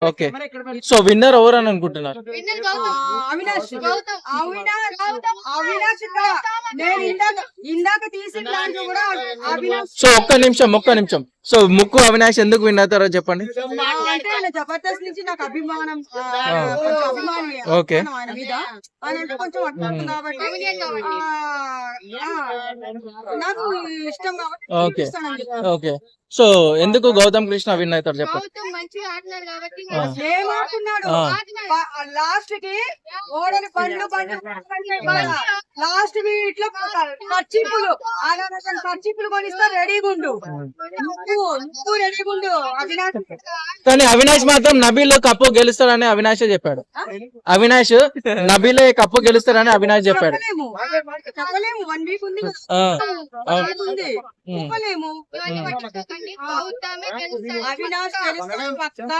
Okay, so winner ఎవరు అని అనుకుంటున్నారు? అవినాష్ అవినాష్ నేను ఇందాక తీసిన దాంట్లో కూడా అవినాష్. సో ఒక్క నిమిషం, సో ముక్కు అవినాష్ ఎందుకు విన్ అవుతారో చెప్పండి. అంటే ఆయన జబర్దస్త్ నుంచి నాకు అభిమానం, అభిమానం ఓకే. ఆయన మీద. ఆయన అంటే కొంచెం అట్లా కాబట్టి నాకు ఇష్టం కాబట్టి ఓకే ఓకే, సో ఎందుకు గౌతమ్ కృష్ణ విన్ అవుతారు చెప్పండి. ఏమనుకున్నాడు లాస్ట్ కి ఓడని బండ్లు లాస్ట్ ఇట్లా ఖర్చీపులు ఖర్చీపులు కొనిస్తా రెడీగుండు, నువ్వు రెడీగుండు అవినాష్. కానీ అవినాష్ మాత్రం నబీల్ కప్పు గెలుస్తాడని అవినాష్ చెప్పాడు. అవినాష్ నబీలే కప్పు గెలుస్తాడని అవినాష్ చెప్పాడు. చెప్పలేము 1 వీక్ ఉంది చెప్పలేము. అవినాష్ పక్కా.